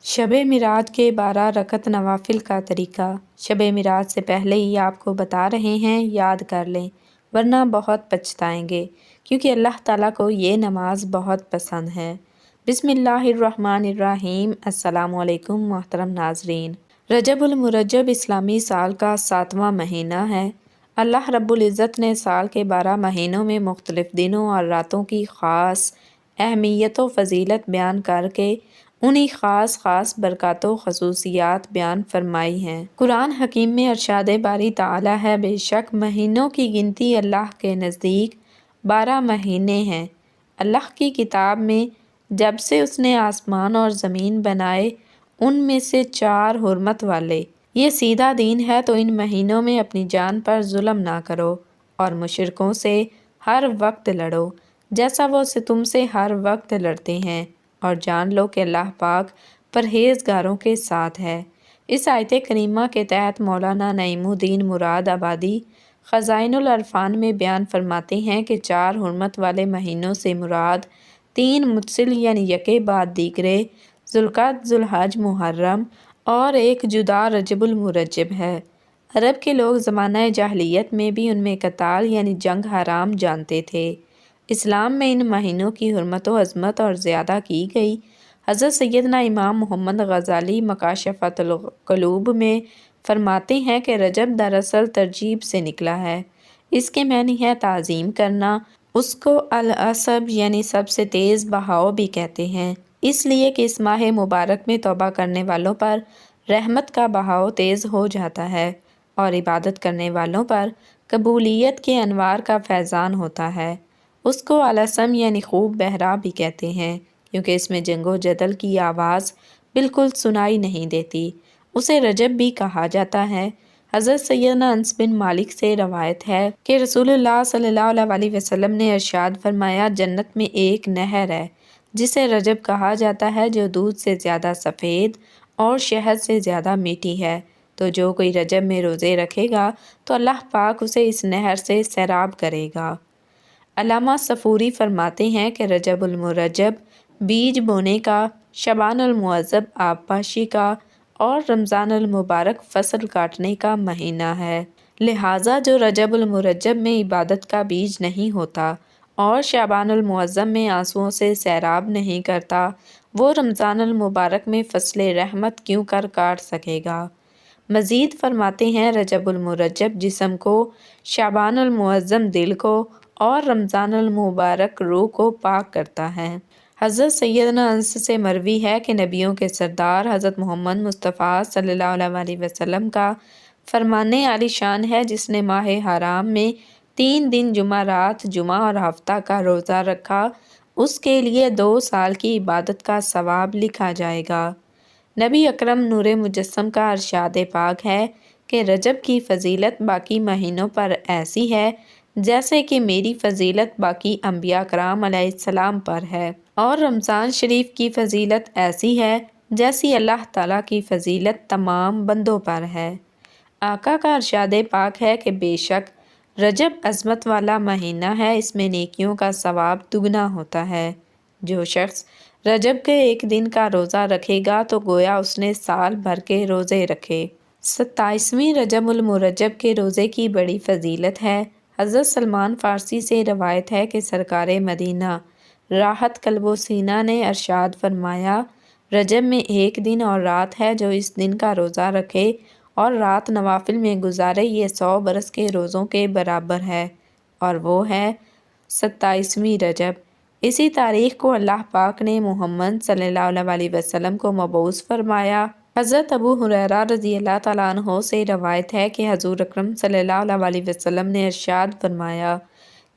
شب معراج کے 12 رکعت نوافل کا طریقہ۔ شب معراج سے پہلے ہی آپ کو بتا رہے ہیں، یاد کر لیں ورنہ بہت پچھتائیں گے، کیونکہ اللہ تعالیٰ کو یہ نماز بہت پسند ہے۔ بسم اللہ الرحمن الرحیم۔ السلام علیکم محترم ناظرین۔ رجب المرجب اسلامی سال کا 7واں مہینہ ہے۔ اللہ رب العزت نے سال کے 12 مہینوں میں مختلف دنوں اور راتوں کی خاص اہمیت و فضیلت بیان کر کے انہی خاص برکات و خصوصیات بیان فرمائی ہیں۔ قرآن حکیم میں ارشاد باری تعالیٰ ہے، بے شک مہینوں کی گنتی اللہ کے نزدیک 12 مہینے ہیں۔ اللہ کی کتاب میں جب سے اس نے آسمان اور زمین بنائے ان میں سے 4 حرمت والے۔ یہ سیدھا دین ہے، تو ان مہینوں میں اپنی جان پر ظلم نہ کرو اور مشرکوں سے ہر وقت لڑو جیسا وہ تم سے ہر وقت لڑتے ہیں، اور جان لو کہ اللہ پاک پرہیزگاروں کے ساتھ ہے۔ اس آیت کریمہ کے تحت مولانا نعیم الدین مراد آبادی خزائن العرفان میں بیان فرماتے ہیں کہ 4 حرمت والے مہینوں سے مراد 3 متصل یعنی یکے بعد دیگرے ذوالقعدہ، ذوالحج، محرم اور ایک جدا رجب المرجب ہے۔ عرب کے لوگ زمانہ جاہلیت میں بھی ان میں قتال یعنی جنگ حرام جانتے تھے۔ اسلام میں ان مہینوں کی حرمت و عظمت اور زیادہ کی گئی۔ حضرت سیدنا امام محمد غزالی مکاشفۃ القلوب میں فرماتے ہیں کہ رجب دراصل ترجیب سے نکلا ہے۔ اس کے معنی ہے تعظیم کرنا۔ اس کو العصب یعنی سب سے تیز بہاؤ بھی کہتے ہیں، اس لیے کہ اس ماہ مبارک میں توبہ کرنے والوں پر رحمت کا بہاؤ تیز ہو جاتا ہے اور عبادت کرنے والوں پر قبولیت کے انوار کا فیضان ہوتا ہے۔ اس کو العصم یعنی خوب بہرا بھی کہتے ہیں، کیونکہ اس میں جنگ و جدل کی آواز بالکل سنائی نہیں دیتی۔ اسے رجب بھی کہا جاتا ہے۔ حضرت سیدنا انس بن مالک سے روایت ہے کہ رسول اللہ صلی اللہ علیہ وسلم نے ارشاد فرمایا، جنت میں ایک نہر ہے جسے رجب کہا جاتا ہے، جو دودھ سے زیادہ سفید اور شہد سے زیادہ میٹھی ہے۔ تو جو کوئی رجب میں روزے رکھے گا تو اللہ پاک اسے اس نہر سے سیراب کرے گا۔ علامہ صفوری فرماتے ہیں کہ رجب المرجب بیج بونے کا، شعبان المعظم آبپاشی کا اور رمضان المبارک فصل کاٹنے کا مہینہ ہے۔ لہٰذا جو رجب المرجب میں عبادت کا بیج نہیں ہوتا اور شعبان المعظم میں آنسوؤں سے سیراب نہیں کرتا، وہ رمضان المبارک میں فصل رحمت کیوں کر کاٹ سکے گا؟ مزید فرماتے ہیں، رجب المرجب جسم کو، شعبان المعظم دل کو اور رمضان المبارک روح کو پاک کرتا ہے۔ حضرت سیدنا انس سے مروی ہے کہ نبیوں کے سردار حضرت محمد مصطفیٰ صلی اللہ علیہ وسلم کا فرمان عالی شان ہے، جس نے ماہ حرام میں 3 دن جمعرات، جمعہ اور ہفتہ کا روزہ رکھا، اس کے لیے 2 سال کی عبادت کا ثواب لکھا جائے گا۔ نبی اکرم نور مجسم کا ارشاد پاک ہے کہ رجب کی فضیلت باقی مہینوں پر ایسی ہے جیسے کہ میری فضیلت باقی انبیاء کرام علیہ السلام پر ہے، اور رمضان شریف کی فضیلت ایسی ہے جیسی اللہ تعالیٰ کی فضیلت تمام بندوں پر ہے۔ آقا کا ارشاد پاک ہے کہ بے شک رجب عظمت والا مہینہ ہے، اس میں نیکیوں کا ثواب دگنا ہوتا ہے۔ جو شخص رجب کے ایک دن کا روزہ رکھے گا تو گویا اس نے سال بھر کے روزے رکھے۔ 27ویں رجب المرجب کے روزے کی بڑی فضیلت ہے۔ حضرت سلمان فارسی سے روایت ہے کہ سرکار مدینہ راحت قلب و سینہ نے ارشاد فرمایا، رجب میں ایک دن اور رات ہے، جو اس دن کا روزہ رکھے اور رات نوافل میں گزارے، یہ 100 برس کے روزوں کے برابر ہے، اور وہ ہے 27ویں رجب۔ اسی تاریخ کو اللہ پاک نے محمد صلی اللہ علیہ وسلم کو مبعوث فرمایا۔ حضرت ابو ہریرہ رضی اللہ تعالیٰ عنہ سے روایت ہے کہ حضور اکرم صلی اللہ علیہ وسلم نے ارشاد فرمایا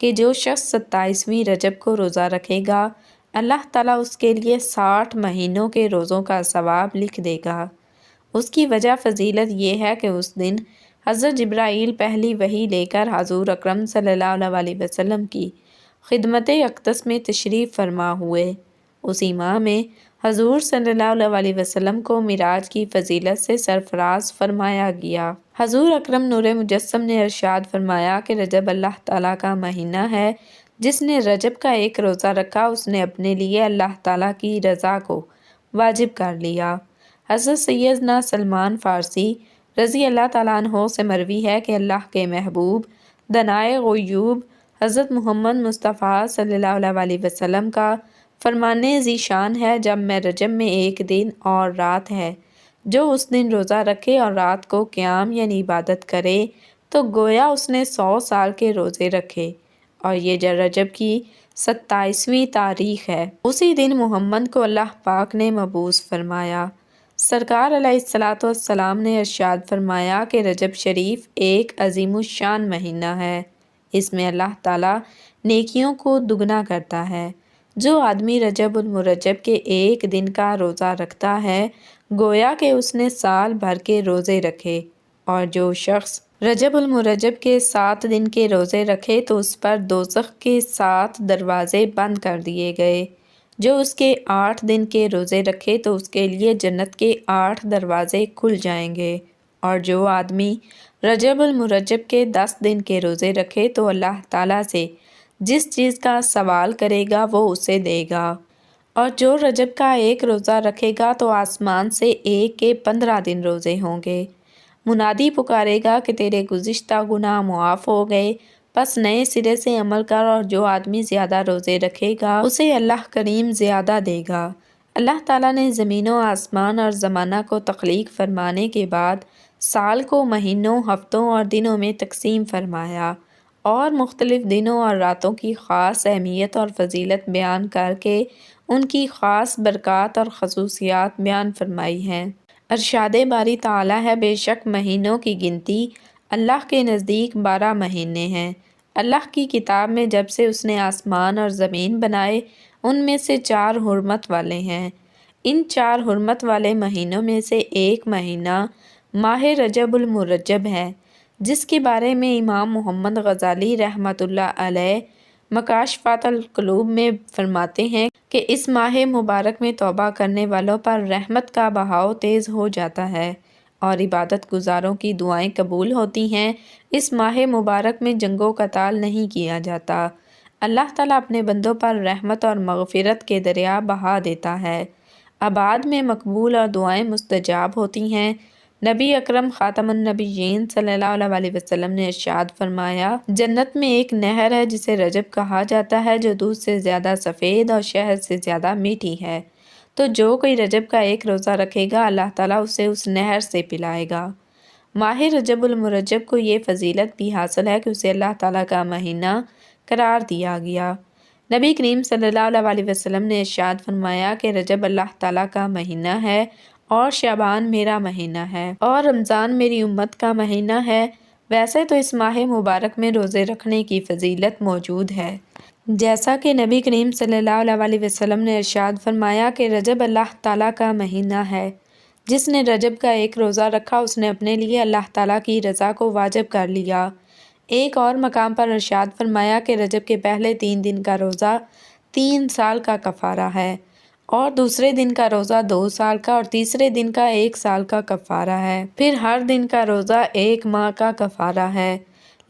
کہ جو شخص 27ویں رجب کو روزہ رکھے گا، اللہ تعالیٰ اس کے لیے 60 مہینوں کے روزوں کا ثواب لکھ دے گا۔ اس کی وجہ فضیلت یہ ہے کہ اس دن حضرت جبرائیل پہلی وحی لے کر حضور اکرم صلی اللہ علیہ وسلم کی خدمت اقدس میں تشریف فرما ہوئے۔ اسی ماہ میں حضور صلی اللہ علیہ وسلم کو معراج کی فضیلت سے سرفراز فرمایا گیا۔ حضور اکرم نور مجسم نے ارشاد فرمایا کہ رجب اللہ تعالیٰ کا مہینہ ہے، جس نے رجب کا ایک روزہ رکھا، اس نے اپنے لیے اللہ تعالیٰ کی رضا کو واجب کر لیا۔ حضرت سیدنا سلمان فارسی رضی اللہ تعالیٰ عنہ سے مروی ہے کہ اللہ کے محبوب دنائے غیوب حضرت محمد مصطفیٰ صلی اللہ علیہ وسلم کا فرمان ذی شان ہے، جب میں رجب میں ایک دن اور رات ہے، جو اس دن روزہ رکھے اور رات کو قیام یعنی عبادت کرے تو گویا اس نے 100 سال کے روزے رکھے، اور یہ رجب کی 27ویں تاریخ ہے۔ اسی دن محمد کو اللہ پاک نے مبعوث فرمایا۔ سرکار علیہ السلام نے ارشاد فرمایا کہ رجب شریف ایک عظیم الشان مہینہ ہے، اس میں اللہ تعالیٰ نیکیوں کو دگنا کرتا ہے۔ جو آدمی رجب المرجب کے ایک دن کا روزہ رکھتا ہے گویا کہ اس نے سال بھر کے روزے رکھے، اور جو شخص رجب المرجب کے 7 دن کے روزے رکھے تو اس پر دوزخ کے 7 دروازے بند کر دیے گئے، جو اس کے 8 دن کے روزے رکھے تو اس کے لیے جنت کے 8 دروازے کھل جائیں گے، اور جو آدمی رجب المرجب کے 10 دن کے روزے رکھے تو اللہ تعالیٰ سے جس چیز کا سوال کرے گا وہ اسے دے گا، اور جو رجب کا ایک روزہ رکھے گا تو آسمان سے ایک کے 15 دن روزے ہوں گے۔ منادی پکارے گا کہ تیرے گزشتہ گناہ معاف ہو گئے، پس نئے سرے سے عمل کر، اور جو آدمی زیادہ روزے رکھے گا اسے اللہ کریم زیادہ دے گا۔ اللہ تعالیٰ نے زمین و آسمان اور زمانہ کو تخلیق فرمانے کے بعد سال کو مہینوں، ہفتوں اور دنوں میں تقسیم فرمایا، اور مختلف دنوں اور راتوں کی خاص اہمیت اور فضیلت بیان کر کے ان کی خاص برکات اور خصوصیات بیان فرمائی ہیں۔ ارشاد باری تعالیٰ ہے، بے شک مہینوں کی گنتی اللہ کے نزدیک 12 مہینے ہیں۔ اللہ کی کتاب میں جب سے اس نے آسمان اور زمین بنائے ان میں سے 4 حرمت والے ہیں۔ ان 4 حرمت والے مہینوں میں سے ایک مہینہ ماہ رجب المرجب ہے، جس کے بارے میں امام محمد غزالی رحمۃ اللہ علیہ مکاشفات القلوب میں فرماتے ہیں کہ اس ماہ مبارک میں توبہ کرنے والوں پر رحمت کا بہاؤ تیز ہو جاتا ہے اور عبادت گزاروں کی دعائیں قبول ہوتی ہیں۔ اس ماہ مبارک میں جنگ و قتال نہیں کیا جاتا۔ اللہ تعالیٰ اپنے بندوں پر رحمت اور مغفرت کے دریا بہا دیتا ہے، عباد میں مقبول اور دعائیں مستجاب ہوتی ہیں۔ نبی اکرم خاتم النبیین صلی اللہ علیہ وسلم نے ارشاد فرمایا، جنت میں ایک نہر ہے جسے رجب کہا جاتا ہے، جو دودھ سے زیادہ سفید اور شہد سے زیادہ میٹھی ہے، تو جو کوئی رجب کا ایک روزہ رکھے گا اللہ تعالیٰ اسے اس نہر سے پلائے گا۔ ماہ رجب المرجب کو یہ فضیلت بھی حاصل ہے کہ اسے اللہ تعالیٰ کا مہینہ قرار دیا گیا۔ نبی کریم صلی اللہ علیہ وسلم نے ارشاد فرمایا کہ رجب اللہ تعالیٰ کا مہینہ ہے، اور شعبان میرا مہینہ ہے، اور رمضان میری امت کا مہینہ ہے۔ ویسے تو اس ماہ مبارک میں روزے رکھنے کی فضیلت موجود ہے، جیسا کہ نبی کریم صلی اللہ علیہ وسلم نے ارشاد فرمایا کہ رجب اللہ تعالیٰ کا مہینہ ہے، جس نے رجب کا ایک روزہ رکھا اس نے اپنے لیے اللہ تعالیٰ کی رضا کو واجب کر لیا۔ ایک اور مقام پر ارشاد فرمایا کہ رجب کے پہلے 3 دن کا روزہ 3 سال کا کفارہ ہے، اور دوسرے دن کا روزہ 2 سال کا، اور تیسرے دن کا 1 سال کا کفارہ ہے، پھر ہر دن کا روزہ 1 ماہ کا کفارہ ہے۔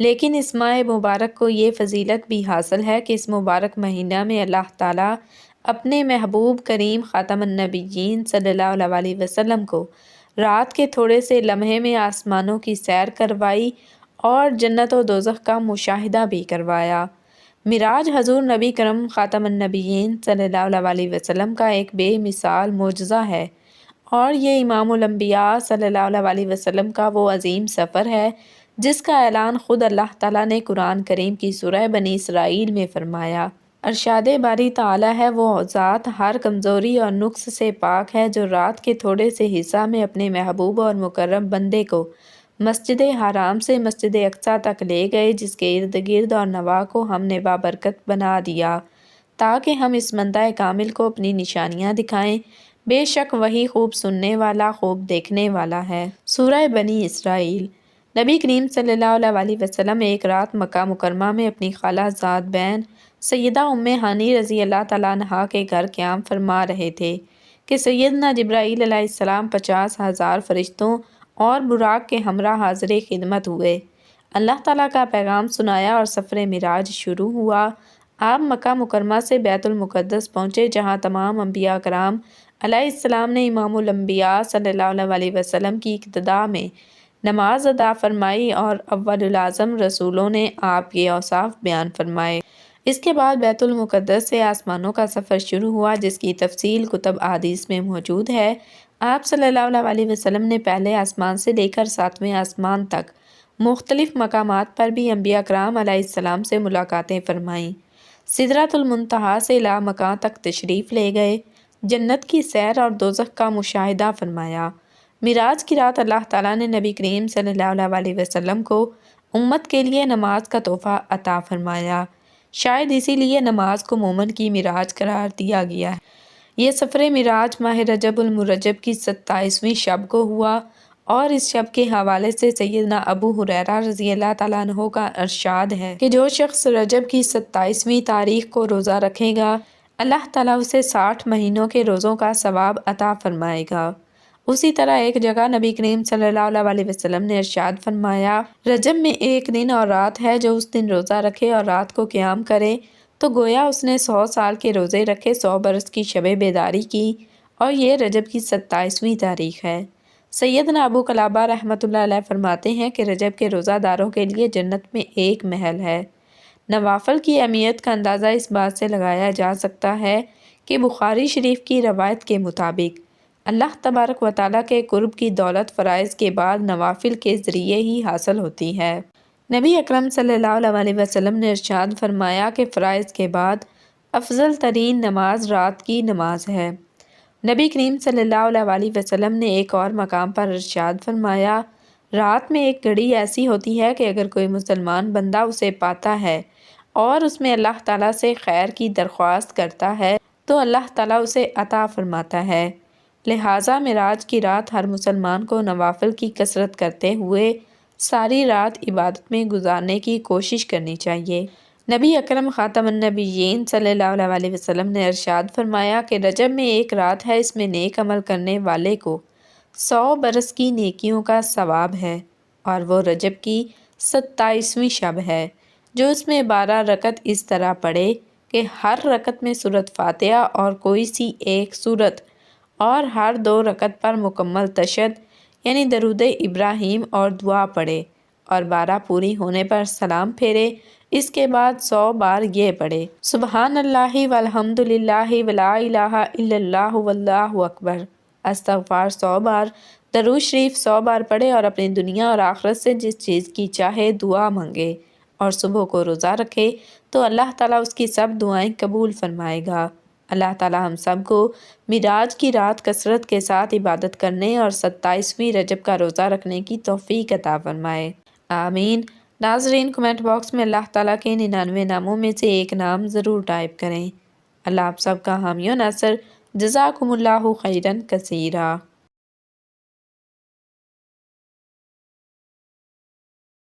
لیکن اس ماہ مبارک کو یہ فضیلت بھی حاصل ہے کہ اس مبارک مہینہ میں اللہ تعالیٰ اپنے محبوب کریم خاتم النبیین صلی اللہ علیہ وسلم کو رات کے تھوڑے سے لمحے میں آسمانوں کی سیر کروائی اور جنت و دوزخ کا مشاہدہ بھی کروایا۔ معراج حضور نبی کرم خاتم النبیین صلی اللہ علیہ وسلم کا ایک بے مثال معجزہ ہے، اور یہ امام الانبیاء صلی اللہ علیہ وسلم کا وہ عظیم سفر ہے جس کا اعلان خود اللہ تعالیٰ نے قرآن کریم کی سورہ بنی اسرائیل میں فرمایا۔ ارشاد باری تعالیٰ ہے، وہ ذات ہر کمزوری اور نقص سے پاک ہے جو رات کے تھوڑے سے حصہ میں اپنے محبوب اور مکرم بندے کو مسجد حرام سے مسجد اقصیٰ تک لے گئے، جس کے ارد گرد اور نواح کو ہم نے بابرکت بنا دیا تاکہ ہم اس بندہ کامل کو اپنی نشانیاں دکھائیں۔ بے شک وہی خوب سننے والا، خوب دیکھنے والا ہے۔ سورہ بنی اسرائیل۔ نبی کریم صلی اللہ علیہ وسلم ایک رات مکہ مکرمہ میں اپنی خالہ زاد بین سیدہ ام ہانی رضی اللہ تعالیٰ عنہا کے گھر قیام فرما رہے تھے کہ سیدنا جبرائیل علیہ السلام 50,000 فرشتوں اور براق کے ہمراہ حاضر خدمت ہوئے۔ اللہ تعالیٰ کا پیغام سنایا اور سفر معراج شروع ہوا۔ آپ مکہ مکرمہ سے بیت المقدس پہنچے، جہاں تمام انبیاء کرام علیہ السلام نے امام الانبیاء صلی اللہ علیہ وسلم کی اقتداء میں نماز ادا فرمائی اور اول الاعظم رسولوں نے آپ کے اوصاف بیان فرمائے۔ اس کے بعد بیت المقدس سے آسمانوں کا سفر شروع ہوا، جس کی تفصیل کتب احادیث میں موجود ہے۔ آپ صلی اللہ علیہ وسلم نے پہلے آسمان سے لے کر 7ویں آسمان تک مختلف مقامات پر بھی انبیاء کرام علیہ السلام سے ملاقاتیں فرمائیں۔ سدرۃ المنتہا سے لامکاں تک تشریف لے گئے، جنت کی سیر اور دوزخ کا مشاہدہ فرمایا۔ معراج کی رات اللہ تعالیٰ نے نبی کریم صلی اللہ علیہ وسلم کو امت کے لیے نماز کا تحفہ عطا فرمایا۔ شاید اسی لیے نماز کو مومن کی معراج قرار دیا گیا ہے۔ یہ سفر معراج ماہ رجب المرجب کی 27ویں شب کو ہوا، اور اس شب کے حوالے سے سیدنا ابو ہریرہ رضی اللہ تعالیٰ عنہ کا ارشاد ہے کہ جو شخص رجب کی 27ویں تاریخ کو روزہ رکھے گا، اللہ تعالیٰ اسے 60 مہینوں کے روزوں کا ثواب عطا فرمائے گا۔ اسی طرح ایک جگہ نبی کریم صلی اللہ علیہ وسلم نے ارشاد فرمایا، رجب میں ایک دن اور رات ہے، جو اس دن روزہ رکھے اور رات کو قیام کرے تو گویا اس نے 100 سال کے روزے رکھے، 100 برس کی شب بیداری کی، اور یہ رجب کی 27ویں تاریخ ہے۔ سیدنا ابو قلابہ رحمۃ اللہ علیہ فرماتے ہیں کہ رجب کے روزہ داروں کے لیے جنت میں ایک محل ہے۔ نوافل کی اہمیت کا اندازہ اس بات سے لگایا جا سکتا ہے کہ بخاری شریف کی روایت کے مطابق اللہ تبارک و تعالیٰ کے قرب کی دولت فرائض کے بعد نوافل کے ذریعے ہی حاصل ہوتی ہے۔ نبی اکرم صلی اللہ علیہ وسلم نے ارشاد فرمایا کہ فرائض کے بعد افضل ترین نماز رات کی نماز ہے۔ نبی کریم صلی اللہ علیہ وسلم نے ایک اور مقام پر ارشاد فرمایا، رات میں ایک گھڑی ایسی ہوتی ہے کہ اگر کوئی مسلمان بندہ اسے پاتا ہے اور اس میں اللہ تعالیٰ سے خیر کی درخواست کرتا ہے تو اللہ تعالیٰ اسے عطا فرماتا ہے۔ لہٰذا معراج کی رات ہر مسلمان کو نوافل کی کثرت کرتے ہوئے ساری رات عبادت میں گزارنے کی کوشش کرنی چاہیے۔ نبی اکرم خاتم النبیین صلی اللہ علیہ وسلم نے ارشاد فرمایا کہ رجب میں ایک رات ہے، اس میں نیک عمل کرنے والے کو 100 برس کی نیکیوں کا ثواب ہے، اور وہ رجب کی 27ویں شب ہے۔ جو اس میں 12 رکعت اس طرح پڑھے کہ ہر رکعت میں سورۃ فاتحہ اور کوئی سی ایک سورت، اور ہر 2 رکعت پر مکمل تشہد یعنی درود ابراہیم اور دعا پڑھے، اور 12 پوری ہونے پر سلام پھیرے۔ اس کے بعد 100 بار یہ پڑھے، سبحان اللہ والحمد للہ ولا الہ الا اللہ واللہ اکبر۔ استغفار 100 بار، درود شریف 100 بار پڑھے، اور اپنی دنیا اور آخرت سے جس چیز کی چاہے دعا مانگے، اور صبح کو روزہ رکھے تو اللہ تعالیٰ اس کی سب دعائیں قبول فرمائے گا۔ اللہ تعالیٰ ہم سب کو معراج کی رات کثرت کے ساتھ عبادت کرنے اور 27ویں رجب کا روزہ رکھنے کی توفیق عطا فرمائے، آمین۔ ناظرین، کمنٹ باکس میں اللہ تعالیٰ کے 99 ناموں میں سے ایک نام ضرور ٹائپ کریں۔ اللہ آپ سب کا حامی و ناصر، جزاکم اللہ خیرا کثیرا۔